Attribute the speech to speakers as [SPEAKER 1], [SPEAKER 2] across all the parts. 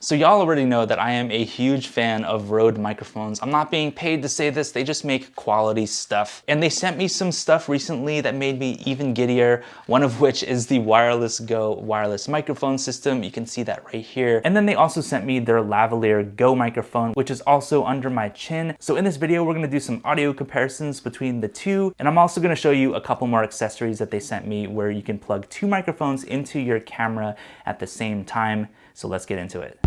[SPEAKER 1] So y'all already know that I am a huge fan of Rode microphones. I'm not being paid to say this, they just make quality stuff. And they sent me some stuff recently that made me even giddier, one of which is the Wireless Go wireless microphone system. You can see that right here. And then they also sent me their Lavalier Go microphone, which is also under my chin. So in this video, we're gonna do some audio comparisons between the two. And I'm also gonna show you a couple more accessories that they sent me where you can plug two microphones into your camera at the same time. So let's get into it.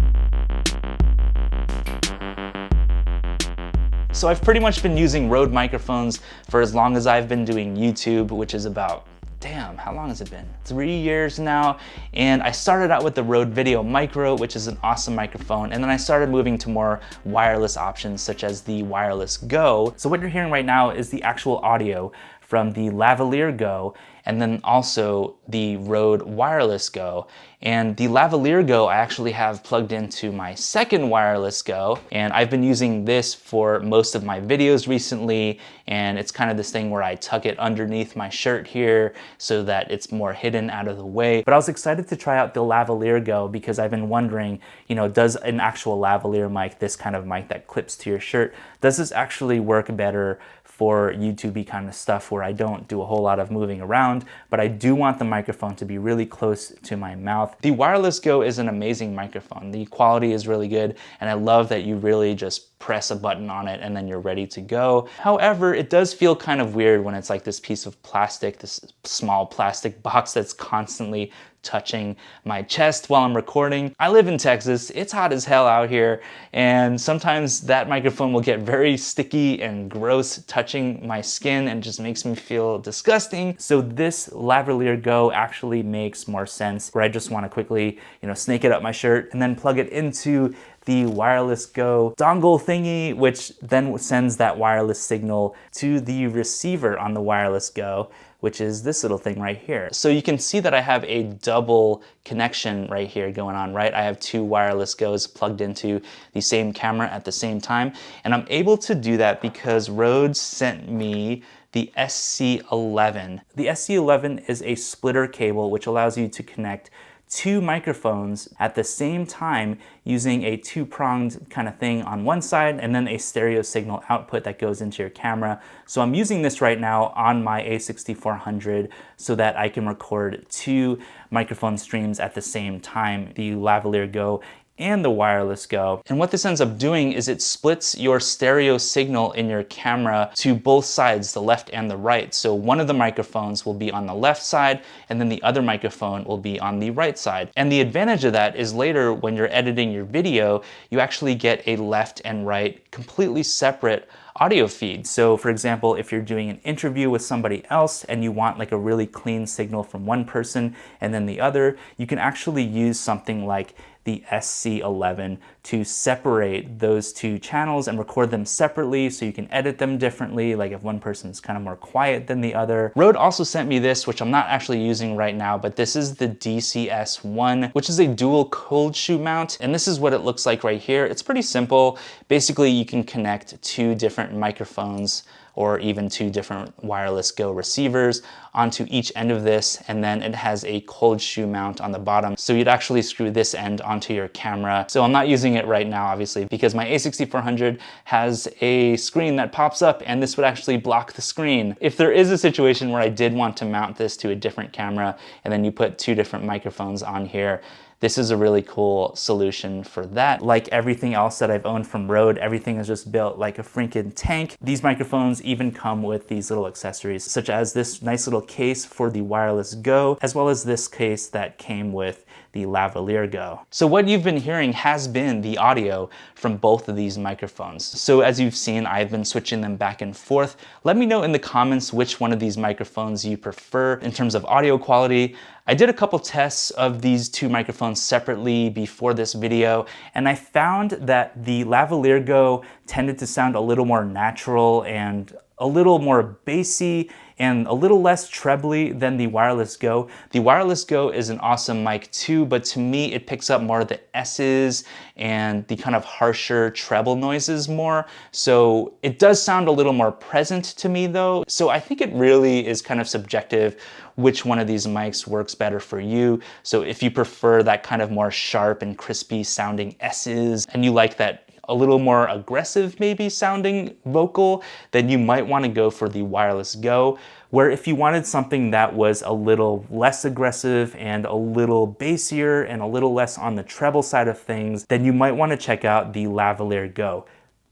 [SPEAKER 1] So I've pretty much been using Rode microphones for as long as I've been doing YouTube, which is about, damn, how long has it been? 3 years now. And I started out with the Rode Video Micro, which is an awesome microphone. And then I started moving to more wireless options, such as the Wireless Go. So what you're hearing right now is the actual audio from the Lavalier Go, and then also the Rode Wireless Go. And the Lavalier Go I actually have plugged into my second Wireless Go, and I've been using this for most of my videos recently, and it's kind of this thing where I tuck it underneath my shirt here so that it's more hidden out of the way. But I was excited to try out the Lavalier Go because I've been wondering, you know, does an actual lavalier mic, this kind of mic that clips to your shirt, does this actually work better for YouTube-y kind of stuff where I don't do a whole lot of moving around, but I do want the microphone to be really close to my mouth. The Wireless Go is an amazing microphone. The quality is really good, and I love that you really just press a button on it and then you're ready to go. However, it does feel kind of weird when it's like this piece of plastic, this small plastic box that's constantly touching my chest while I'm recording. I live in Texas, it's hot as hell out here, and sometimes that microphone will get very sticky and gross touching my skin and just makes me feel disgusting. So this Lavalier Go actually makes more sense, where I just want to quickly, you know, snake it up my shirt and then plug it into the Wireless Go dongle thingy, which then sends that wireless signal to the receiver on the Wireless Go, which is this little thing right here. So you can see that I have a double connection right here going on, right? I have two Wireless Go's plugged into the same camera at the same time. And I'm able to do that because Rode sent me the SC11. The SC11 is a splitter cable which allows you to connect two microphones at the same time using a two-pronged kind of thing on one side and then a stereo signal output that goes into your camera. So I'm using this right now on my A6400 so that I can record two microphone streams at the same time, the Lavalier Go and the Wireless Go. And what this ends up doing is it splits your stereo signal in your camera to both sides, the left and the right. So one of the microphones will be on the left side and then the other microphone will be on the right side. And the advantage of that is later when you're editing your video, you actually get a left and right completely separate audio feed. So for example, if you're doing an interview with somebody else and you want like a really clean signal from one person and then the other, you can actually use something like the SC11 to separate those two channels and record them separately so you can edit them differently, like if one person's kind of more quiet than the other. Rode also sent me this, which I'm not actually using right now, but this is the DCS-1, which is a dual cold shoe mount. And this is what it looks like right here. It's pretty simple. Basically, you can connect two different microphones or even two different Wireless Go receivers onto each end of this, and then it has a cold shoe mount on the bottom. So you'd actually screw this end onto your camera. So I'm not using it right now, obviously, because my A6400 has a screen that pops up and this would actually block the screen. If there is a situation where I did want to mount this to a different camera and then you put two different microphones on here, this is a really cool solution for that. Like everything else that I've owned from Rode, everything is just built like a freaking tank. These microphones even come with these little accessories, such as this nice little case for the Wireless Go, as well as this case that came with the Lavalier Go. So what you've been hearing has been the audio from both of these microphones. So as you've seen, I've been switching them back and forth. Let me know in the comments which one of these microphones you prefer in terms of audio quality. I did a couple tests of these two microphones separately before this video, and I found that the Lavalier Go tended to sound a little more natural and a little more bassy and a little less trebly than the Wireless Go. The Wireless Go is an awesome mic too, but to me it picks up more of the S's and the kind of harsher treble noises more. So it does sound a little more present to me though. So I think it really is kind of subjective which one of these mics works better for you. So if you prefer that kind of more sharp and crispy sounding S's and you like that a little more aggressive maybe sounding vocal, then you might want to go for the Wireless Go. Where if you wanted something that was a little less aggressive and a little bassier and a little less on the treble side of things, then you might want to check out the Lavalier Go.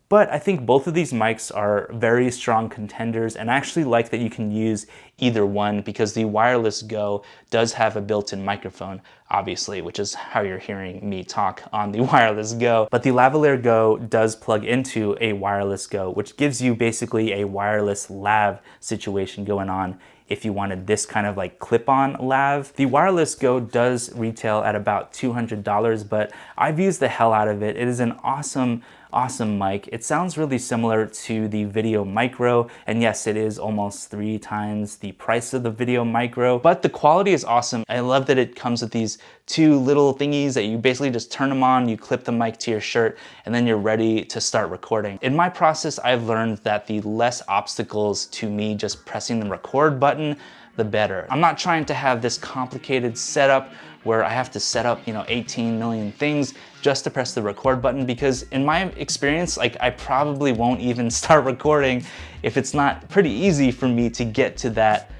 [SPEAKER 1] But I think both of these mics are very strong contenders, and I actually like that you can use either one because the Wireless Go does have a built-in microphone, obviously, which is how you're hearing me talk on the Wireless Go. But the Lavalier Go does plug into a Wireless Go, which gives you basically a wireless lav situation going on if you wanted this kind of like clip-on lav. The Wireless Go does retail at about $200, but I've used the hell out of it. It is an awesome mic. It sounds really similar to the Video Micro, and yes, it is almost 3 times the price of the Video Micro, but the quality is awesome. I love that it comes with these 2 little thingies that you basically just turn them on, you clip the mic to your shirt, and then you're ready to start recording. In my process, I've learned that the less obstacles to me just pressing the record button, the better. I'm not trying to have this complicated setup where I have to set up, 18 million things just to press the record button, because in my experience, like I probably won't even start recording if it's not pretty easy for me to get to that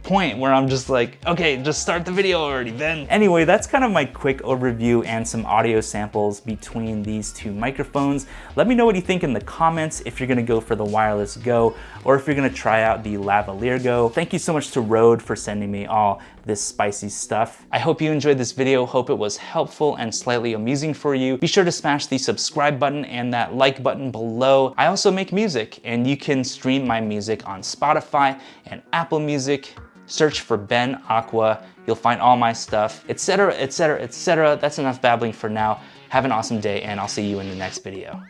[SPEAKER 1] point where I'm just like, okay, just start the video already, Ben. Anyway, that's kind of my quick overview and some audio samples between these 2 microphones. Let me know what you think in the comments if you're gonna go for the Wireless Go or if you're gonna try out the Lavalier Go. Thank you so much to Rode for sending me all this spicy stuff. I hope you enjoyed this video. Hope it was helpful and slightly amusing for you. Be sure to smash the subscribe button and that like button below. I also make music, and you can stream my music on Spotify and Apple Music. Search for Ben Aqua. You'll find all my stuff, etc., etc., etc. That's enough babbling for now. Have an awesome day, and I'll see you in the next video.